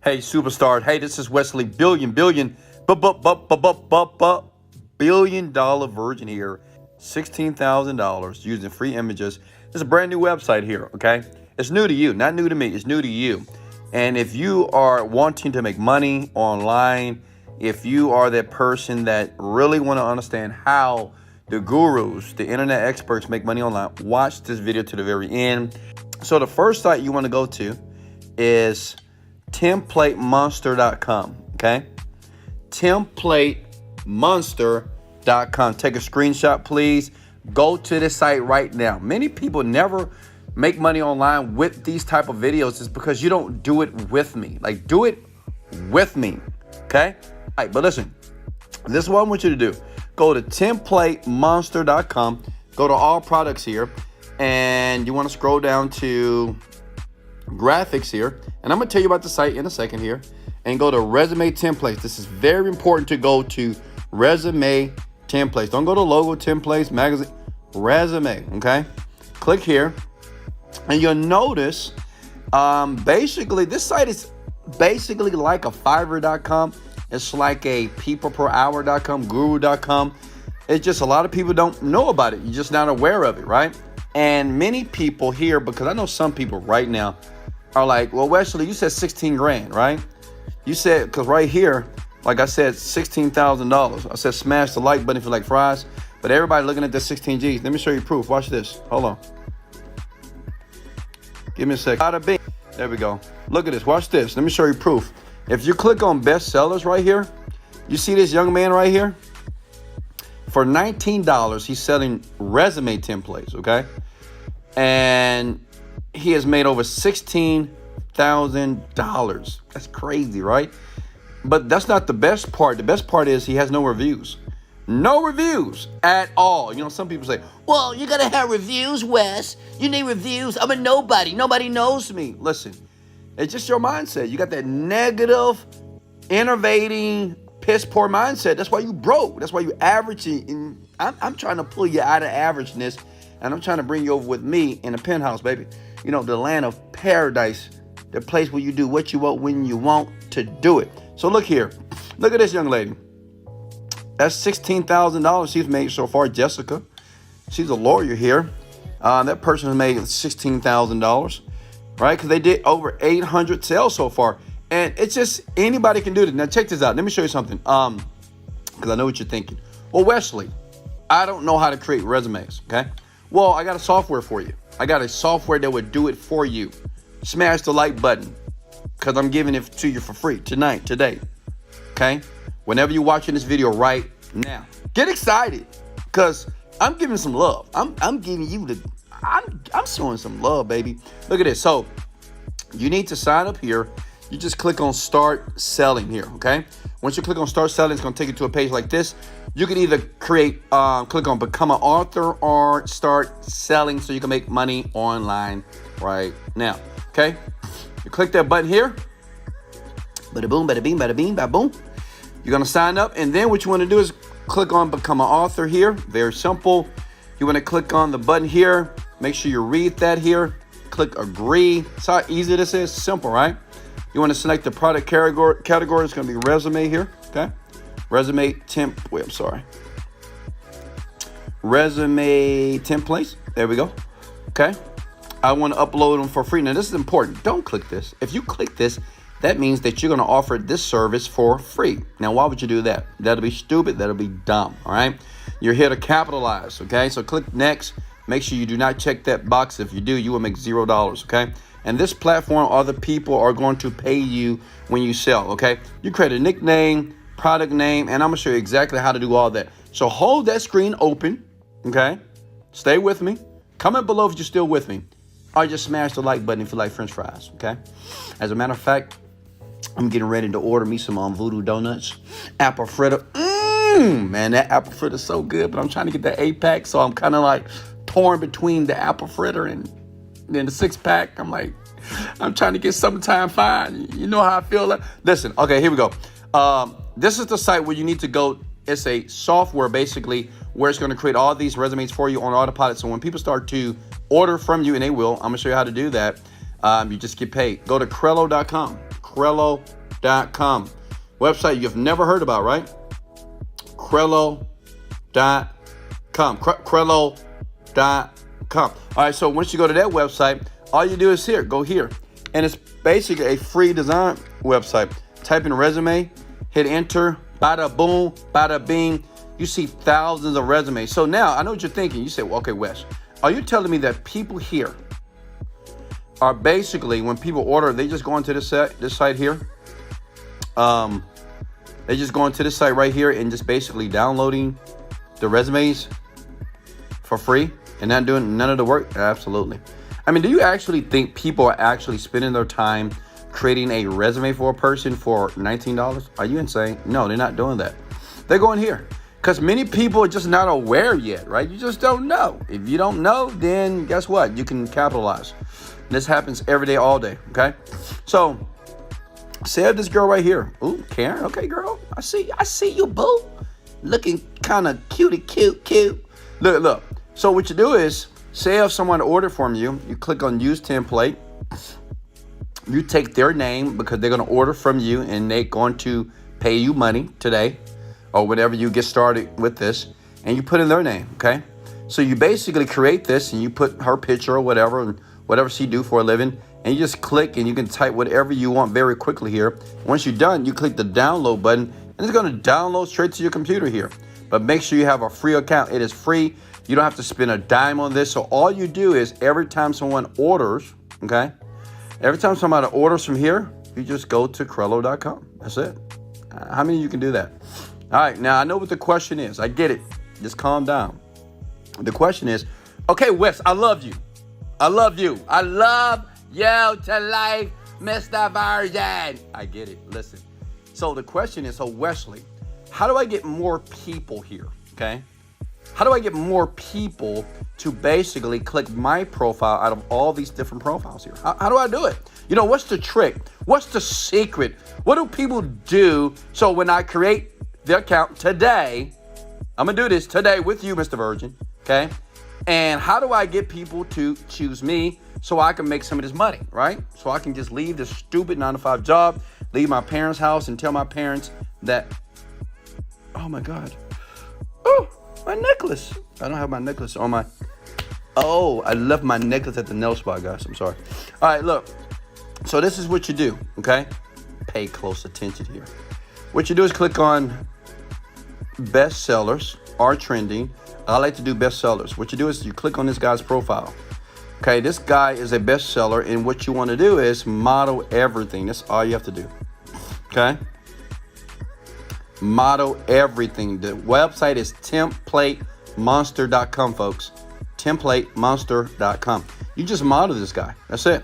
Hey, superstar. Hey, this is Wesley billion dollar virgin here. $16,000 using free images. This is a brand new website here, okay? It's new to you, not new to me. It's new to you. And if you are wanting to make money online, if you are that person that really want to understand how the gurus, the internet experts make money online, watch this video to the very end. So the first site you want to go to is templatemonster.com, okay? Templatemonster.com. Take a screenshot, please. Go to this site right now. Many people never make money online with these type of videos. It's because you don't do it with me. Like, do it with me, okay? All right, but listen, this is what I want you to do. Go to templatemonster.com. Go to all products here, and you want to scroll down to graphics here, and I'm gonna tell you about the site in a second here, and go to resume templates. This is very important to go to resume templates. Don't go to logo templates, magazine, resume, okay? Click here, and you'll notice basically this site is basically like a Fiverr.com. It's like a peopleperhour.com, guru.com. It's just a lot of people don't know about it. You're just not aware of it, right? And many people here, because I know some people right now are like, well, Wesley, you said 16 grand, right? You said, because right here, like I said, $16,000. I said, smash the like button if you like fries. But everybody looking at the 16 G's. Let me show you proof. Watch this. Hold on. Give me a second. There we go. Look at this. Watch this. Let me show you proof. If you click on best sellers right here, you see this young man right here? For $19, he's selling resume templates, okay? And he has made over $16,000. That's crazy, right? But that's not the best part. The best part is he has no reviews. No reviews at all. You know, some people say, well, you got to have reviews, Wes. You need reviews. I'm a nobody. Nobody knows me. Listen, it's just your mindset. You got that negative, innovating, piss poor mindset. That's why you broke. That's why you averaging. And I'm trying to pull you out of averageness, and I'm trying to bring you over with me in the penthouse, baby. You know, the land of paradise, the place where you do what you want when you want to do it. So look here. Look at this young lady. That's $16,000 she's made so far, Jessica. She's a lawyer here. That person has made $16,000, right? Because they did over 800 sales so far. And it's just anybody can do this. Now check this out. Let me show you something. Because I know what you're thinking. Well, Wesley, I don't know how to create resumes, okay? Well, I got a software for you. I got a software that would do it for you. Smash the like button, because I'm giving it to you for free tonight, today, okay? Whenever you're watching this video right now, get excited, because I'm giving some love. I'm giving you I'm showing some love, baby. Look at this. So you need to sign up here. You just click on start selling here, okay? Once you click on start selling, it's gonna take you to a page like this. You can either click on become an author or start selling so you can make money online right now, okay? You click that button here. Bada boom, bada bing, bada bing, bada boom. You're gonna sign up, and then what you wanna do is click on become an author here. Very simple. You wanna click on the button here. Make sure you read that here. Click agree. That's how easy this is. Simple, right? You want to select the product category. It's going to be resume here, okay? Resume templates. There we go. Okay. I want to upload them for free. Now, this is important. Don't click this. If you click this, that means that you're going to offer this service for free. Now, why would you do that? That'll be stupid. That'll be dumb, all right? You're here to capitalize, okay? So click next. Make sure you do not check that box. If you do, you will make $0, okay? And this platform, other people are going to pay you when you sell, okay? You create a nickname, product name, and I'm gonna show you exactly how to do all that. So hold that screen open, okay? Stay with me. Comment below if you're still with me. Or just smash the like button if you like French fries, okay? As a matter of fact, I'm getting ready to order me some Voodoo Donuts. Apple fritter. Man, that apple fritter is so good, but I'm trying to get that 8-pack, so I'm kind of like torn between the apple fritter and then the 6-pack. I'm like, I'm trying to get summertime fine. You know how I feel. Listen, okay, here we go. This is the site where you need to go. It's a software basically where it's going to create all these resumes for you on autopilot. So when people start to order from you, and they will, I'm going to show you how to do that. You just get paid. Go to Crello.com. Crello.com. Crello.com. Website you've never heard about, right? Crello.com. Crello.com. All right, so once you go to that website, all you do is go here. And it's basically a free design website. Type in resume, hit enter, bada boom, bada bing. You see thousands of resumes. So now I know what you're thinking. You say, well, okay, Wes, are you telling me that people here are basically, when people order, they just go into this site here? They just go into this site right here and just basically downloading the resumes for free and not doing none of the work? Absolutely. I mean, do you actually think people are actually spending their time creating a resume for a person for $19? Are you insane? No, they're not doing that. They're going here because many people are just not aware yet, right? You just don't know. If you don't know, then guess what? You can capitalize. This happens every day, all day, okay? So, say this girl right here. Ooh, Karen, okay, girl. I see you, boo. Looking kind of cute. Look. So what you do is, say if someone ordered from you, you click on use template. You take their name because they're going to order from you and they're going to pay you money today or whenever you get started with this, and you put in their name, okay? So you basically create this and you put her picture or whatever, and whatever she do for a living, and you just click and you can type whatever you want very quickly here. Once you're done, you click the download button and it's going to download straight to your computer here. But make sure you have a free account. It is free. You don't have to spend a dime on this. So all you do is every time someone orders, okay? Every time somebody orders from here, you just go to Crello.com. That's it. How many of you can do that? All right, now I know what the question is. I get it. Just calm down. The question is, okay, Wes, I love you. I love you. I love you to life, Mr. Virgin. I get it. Listen. So the question is, so Wesley, how do I get more people here? Okay. How do I get more people to basically click my profile out of all these different profiles here? How do I do it? You know, what's the trick? What's the secret? What do people do? So when I create the account today, I'm going to do this today with you, Mr. Virgin. Okay. And how do I get people to choose me so I can make some of this money, right? So I can just leave this stupid 9-to-5 job, leave my parents' house and tell my parents that, oh my God, oh, my necklace. I don't have my necklace on my, oh, I left my necklace at the nail spot, guys. I'm sorry. All right, look. So this is what you do, okay? Pay close attention here. What you do is click on best sellers are trending. I like to do bestsellers. What you do is you click on this guy's profile. Okay, this guy is a bestseller, and what you want to do is model everything. That's all you have to do. Okay? Model everything. The website is templatemonster.com, folks. Templatemonster.com. You just model this guy. That's it.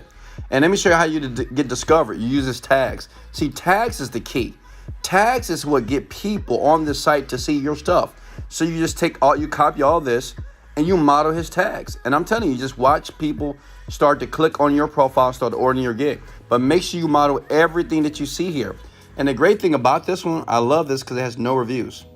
And let me show you how you get discovered. You use his tags. See, tags is the key. Tags is what get people on the site to see your stuff. So you just you copy all this and you model his tags. And I'm telling you, just watch people start to click on your profile, start ordering your gig. But make sure you model everything that you see here. And the great thing about this one, I love this because it has no reviews.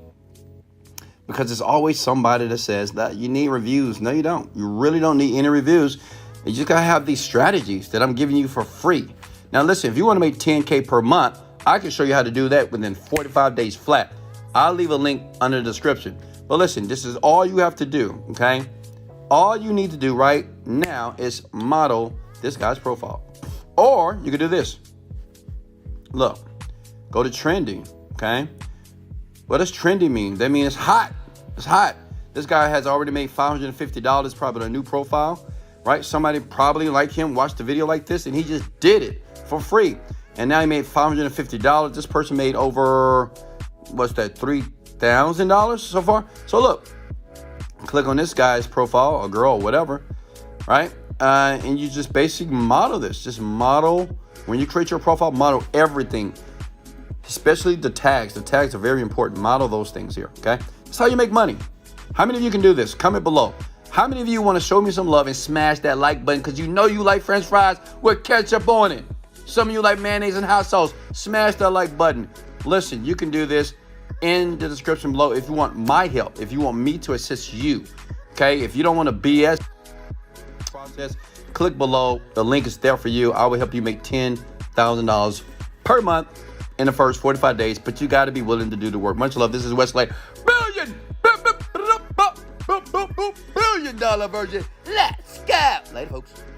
Because there's always somebody that says that you need reviews. No, you don't. You really don't need any reviews. You just got to have these strategies that I'm giving you for free. Now, listen, if you want to make $10K per month, I can show you how to do that within 45 days flat. I'll leave a link under the description. But listen, this is all you have to do, okay? All you need to do right now is model this guy's profile. Or you can do this. Look, go to trending, okay? What does trending mean? That means it's hot. It's hot. This guy has already made $550, probably a new profile, right? Somebody probably like him watched the video like this and he just did it for free. And now he made $550. This person made over, what's that, $3,000 so far? So look, click on this guy's profile, or girl, or whatever, right? And you just basically model this. Just model, when you create your profile, model everything, especially the tags. The tags are very important. Model those things here, okay? That's how you make money. How many of you can do this? Comment below. How many of you want to show me some love and smash that like button because you know you like French fries with ketchup on it? Some of you like mayonnaise and hot sauce. Smash that like button. Listen, you can do this in the description below if you want my help, if you want me to assist you, okay? If you don't want to BS process, click below. The link is there for you. I will help you make $10,000 per month in the first 45 days, but you got to be willing to do the work. Much love. This is Wesley Virgin. $1 billion Virgin. Let's go. Later, folks.